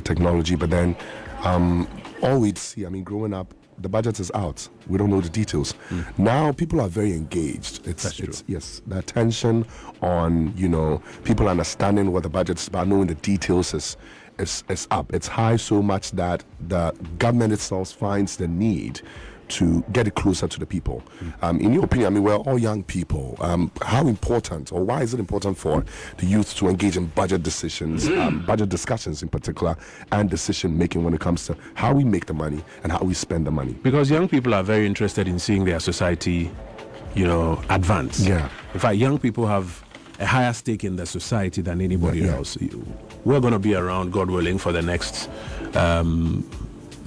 technology, but then all we'd see, I mean, growing up, the budget is out. We don't know the details. Now people are very engaged. It's yes, the attention on, you know, people understanding what the budget is about, knowing the details is up. It's high so much that the government itself finds the need to get it closer to the people. In your opinion, I mean, we're all young people. How important, or why is it important for the youth to engage in budget decisions, budget discussions in particular, and decision making when it comes to how we make the money and how we spend the money? Because young people are very interested in seeing their society, you know, advance. Yeah. In fact, young people have a higher stake in the society than anybody else. We're going to be around, God willing, for the next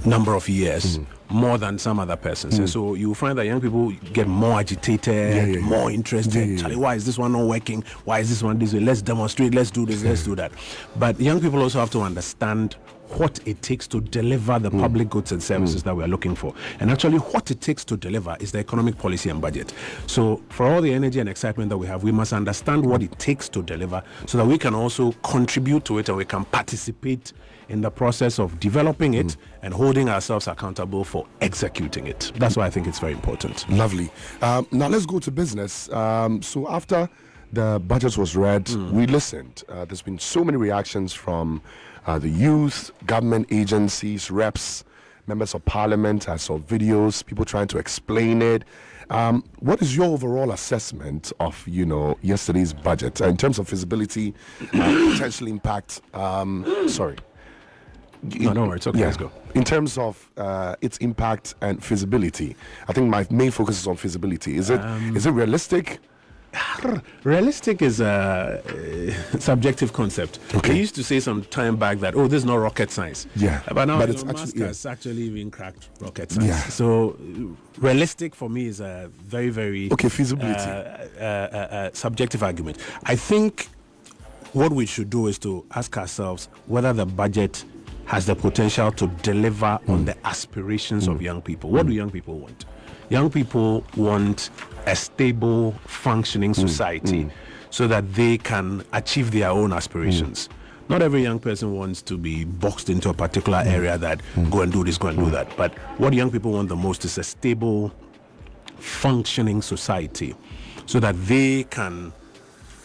number of years. More than some other persons. And so you find that young people get more agitated, more interested. Charlie, why is this one not working? Why is this one this way? Let's demonstrate, let's do this, let's do that. But young people also have to understand what it takes to deliver the public goods and services that we are looking for. And actually what it takes to deliver is the economic policy and budget. So for all the energy and excitement that we have, we must understand what it takes to deliver so that we can also contribute to it and we can participate in the process of developing it and holding ourselves accountable for executing it. That's why I think it's very important. Lovely. Now let's go to business. So after the budget was read, we listened. There's been so many reactions from the youth, government agencies, reps, members of parliament. I saw videos, people trying to explain it. What is your overall assessment of, you know, yesterday's budget in terms of feasibility, potential impact? Sorry. No, it's okay. Let's go. In terms of its impact and feasibility, I think my main focus is on feasibility. Is it realistic? Realistic is a subjective concept. They used to say some time back that, this is not rocket science. But now it's actually even cracked rocket science. So realistic for me is a very, very feasibility subjective argument. I think what we should do is to ask ourselves whether the budget has the potential to deliver on the aspirations of young people. What do young people want? Young people want a stable, functioning society so that they can achieve their own aspirations. Not every young person wants to be boxed into a particular area that go and do this, go and do that. But what young people want the most is a stable, functioning society so that they can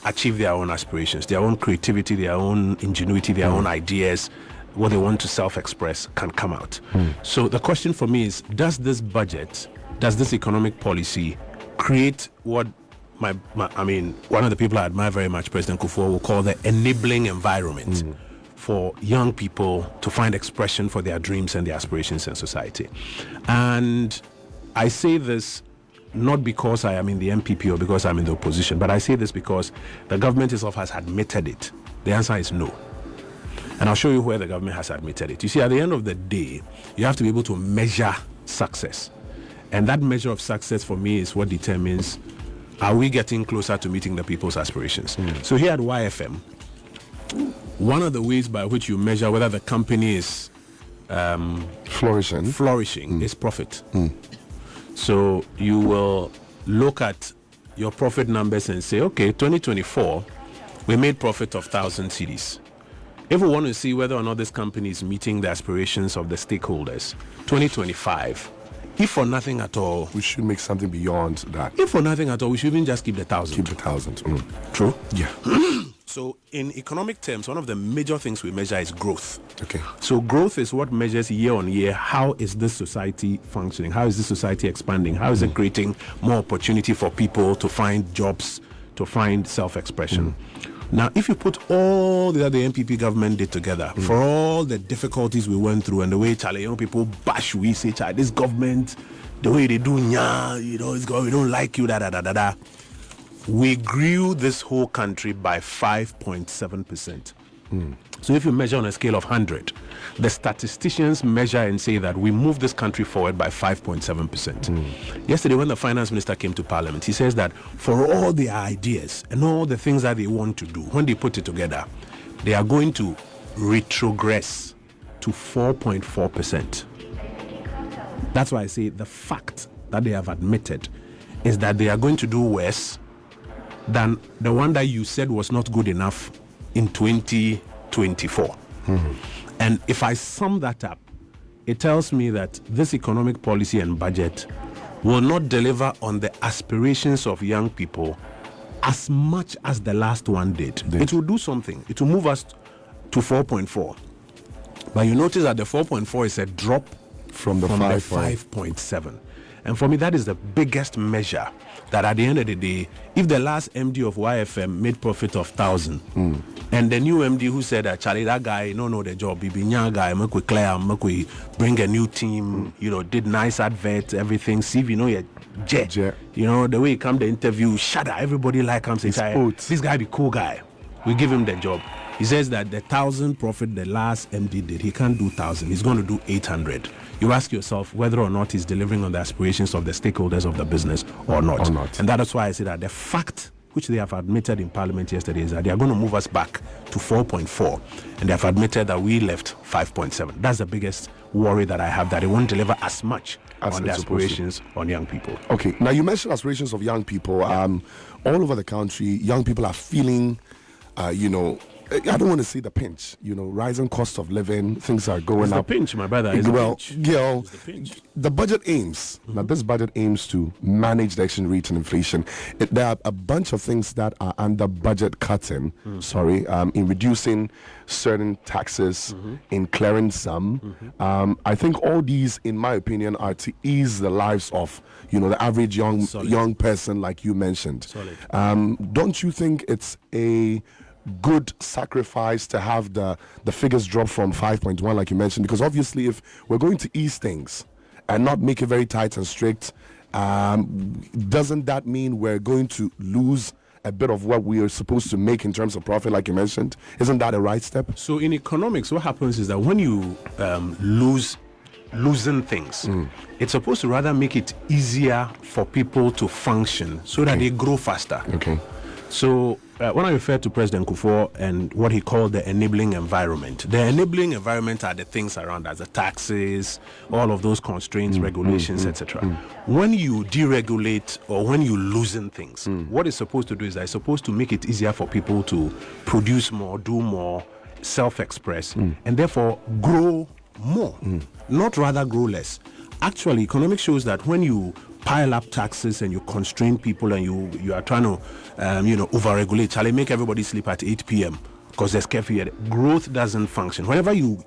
achieve their own aspirations, their own creativity, their own ingenuity, their own ideas. What they want to self-express can come out. So the question for me is, does this budget, does this economic policy create what one of the people I admire very much, President Kufuor, will call the enabling environment for young people to find expression for their dreams and their aspirations in society? And I say this not because I am in the MPP or because I'm in the opposition, but I say this because the government itself has admitted it. The answer is no. And I'll show you where the government has admitted it. You see, at the end of the day, you have to be able to measure success. And that measure of success for me is what determines, are we getting closer to meeting the people's aspirations? So here at YFM, one of the ways by which you measure whether the company is flourishing is profit. So you will look at your profit numbers and say, okay, 2024, we made profit of 1,000 cedis. If we want to see whether or not this company is meeting the aspirations of the stakeholders, 2025, if for nothing at all, we should make something beyond that. If for nothing at all, we should even just keep the 1,000. Keep the 1,000. True? Yeah. So in economic terms, one of the major things we measure is growth. Okay. So growth is what measures year on year, how is this society functioning? How is this society expanding? How is it creating more opportunity for people to find jobs, to find self-expression? Now, if you put all the other MPP government did together, for all the difficulties we went through and the way young people bash, we say, this government, the way they do, we don't like you, we grew this whole country by 5.7%. So if you measure on a scale of 100, the statisticians measure and say that we moved this country forward by 5.7%. Yesterday, when the finance minister came to parliament, he says that for all their ideas and all the things that they want to do, when they put it together, they are going to retrogress to 4.4%. That's why I say the fact that they have admitted is that they are going to do worse than the one that you said was not good enough in 2024. And if I sum that up, it tells me that this economic policy and budget will not deliver on the aspirations of young people as much as the last one did. It will do something. It will move us to 4.4. But you notice that the 4.4 is a drop from the 5.7. And for me, that is the biggest measure that at the end of the day, if the last MD of YFM made profit of 1,000, and the new MD who said that, Charlie, that guy, no know the job, he be young guy, make we clear, make we bring a new team, did nice adverts, everything, see if jet. The way he come the interview, shudder, everybody like him, say, this guy be cool guy. We give him the job. He says that the 1,000 profit the last MD did, he can't do 1,000. He's going to do 800. You ask yourself whether or not he's delivering on the aspirations of the stakeholders of the business or not. And that is why I say that the fact which they have admitted in Parliament yesterday is that they are going to move us back to 4.4. And they have admitted that we left 5.7. That's the biggest worry that I have, that it won't deliver as much on the aspirations on young people. Okay, now you mentioned aspirations of young people. All over the country, young people are feeling, I don't want to see the pinch, rising cost of living, things are going up. The pinch, my brother. The budget aims, now this budget aims to manage the exchange rate and inflation. There are a bunch of things that are under budget cutting, in reducing certain taxes, in clearing some. I think all these, in my opinion, are to ease the lives of, the average young person, like you mentioned. Don't you think it's a good sacrifice to have the figures drop from 5.1 like you mentioned? Because obviously if we're going to ease things and not make it very tight and strict, doesn't that mean we're going to lose a bit of what we are supposed to make in terms of profit like you mentioned? Isn't that a right step? So in economics, what happens is that when you loosen things, it's supposed to rather make it easier for people to function so that they grow faster. So when I refer to President Kufuor and what he called the enabling environment, the enabling environment are the things around us, the taxes, all of those constraints, regulations, etc. When you deregulate or when you loosen things, what it's supposed to do is that it's supposed to make it easier for people to produce more, do more, self-express, and therefore grow more, not rather grow less. Actually, economics shows that when you pile up taxes and you constrain people and you are trying to overregulate, shall I make everybody sleep at 8 p.m. because there's curfew here, growth doesn't function. Whenever you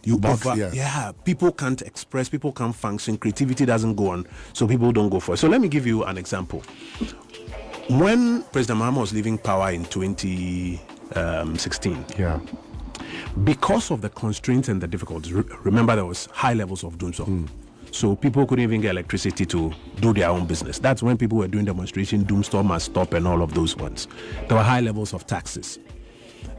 people can't express, people can't function, creativity doesn't go on, so people don't go for it. So let me give you an example. When President Mahama was leaving power in 2016, because of the constraints and the difficulties, remember there was high levels of doomsday. So people couldn't even get electricity to do their own business. That's when people were doing demonstration, doomstorm must stop and all of those ones. There were high levels of taxes,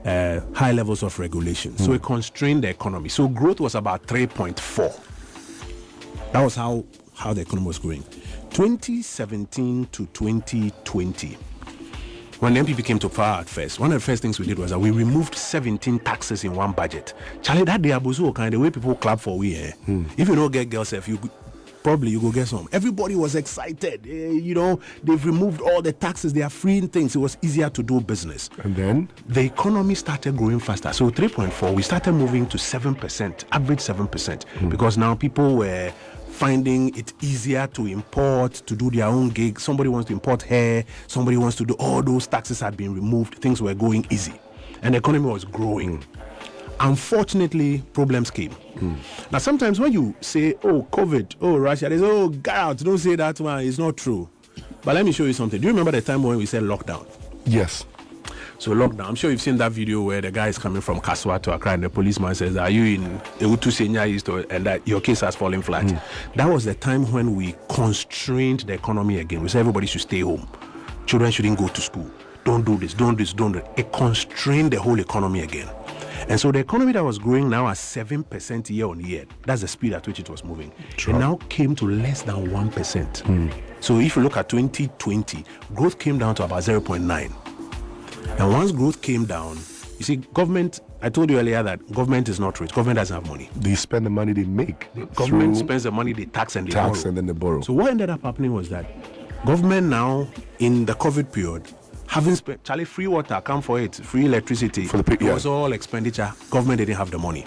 high levels of regulation. So it constrained the economy. So growth was about 3.4. That was how the economy was growing. 2017 to 2020, when the MPP came to power at first, one of the first things we did was that we removed 17 taxes in one budget. Charlie, that day abuso kind of way people clap for we. If you don't get girls, if you probably you go get some. Everybody was excited. They've removed all the taxes. They are freeing things. It was easier to do business. And then the economy started growing faster. So 3.4, we started moving to 7%, average 7%, because now people were finding it easier to import, to do their own gig. Somebody wants to import hair, somebody wants to do, all those taxes had been removed, things were going easy, and the economy was growing. Unfortunately, problems came. Now sometimes when you say, COVID, Russia, they say, get out, don't say that one, it's not true. But let me show you something. Do you remember the time when we said lockdown? Yes. So lockdown, I'm sure you've seen that video where the guy is coming from Kaswa to Accra and the policeman says, are you in Ewutu Senya East, and that your case has fallen flat. That was the time when we constrained the economy again. We said everybody should stay home. Children shouldn't go to school. Don't do this, don't do this, don't do it. It constrained the whole economy again. And so the economy that was growing now at 7% year on year, that's the speed at which it was moving. It now came to less than 1%. So if you look at 2020, growth came down to about 0.9. And once growth came down, you see, government, I told you earlier that government is not rich. Government doesn't have money. They spend the money they make. Government spends the money they tax and they borrow. And then they borrow. So what ended up happening was that government now, in the COVID period, Having spent, Charlie, free water, come for it, free electricity. For the it was all expenditure. Government didn't have the money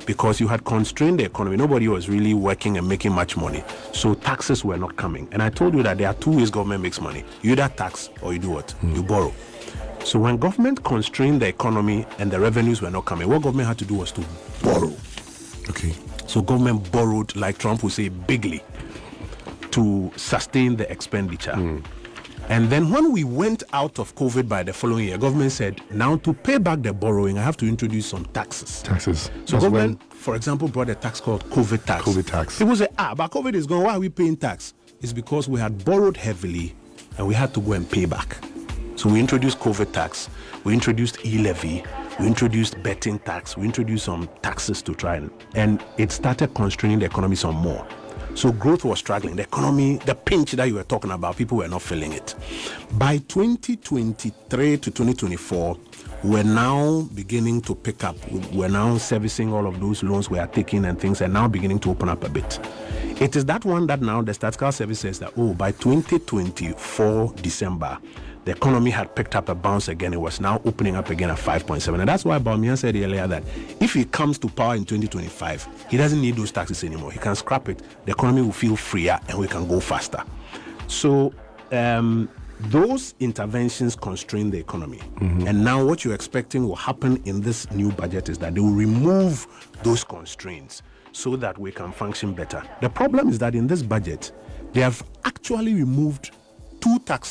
because you had constrained the economy. Nobody was really working and making much money. So taxes were not coming. And I told you that there are two ways government makes money. You either tax or you do what? You borrow. So when government constrained the economy and the revenues were not coming, what government had to do was to borrow. Okay. So government borrowed, like Trump would say, bigly to sustain the expenditure. And then when we went out of COVID by the following year, government said, now to pay back the borrowing, I have to introduce some taxes. So government, for example, brought a tax called COVID tax. COVID tax. People say, but COVID is gone, why are we paying tax? It's because we had borrowed heavily and we had to go and pay back. So we introduced COVID tax, we introduced e-levy, we introduced betting tax, we introduced some taxes to try and it started constraining the economy some more. So growth was struggling. The economy, the pinch that you were talking about, people were not feeling it. By 2023 to 2024, we're now beginning to pick up. We're now servicing all of those loans we are taking and things are now beginning to open up a bit. It is that one that now the statistical service says that, by 2024 December, the economy had picked up a bounce again. It was now opening up again at 5.7. And that's why Bawumia said earlier that if he comes to power in 2025, he doesn't need those taxes anymore. He can scrap it. The economy will feel freer and we can go faster. So those interventions constrain the economy. And now what you're expecting will happen in this new budget is that they will remove those constraints so that we can function better. The problem is that in this budget, they have actually removed two tax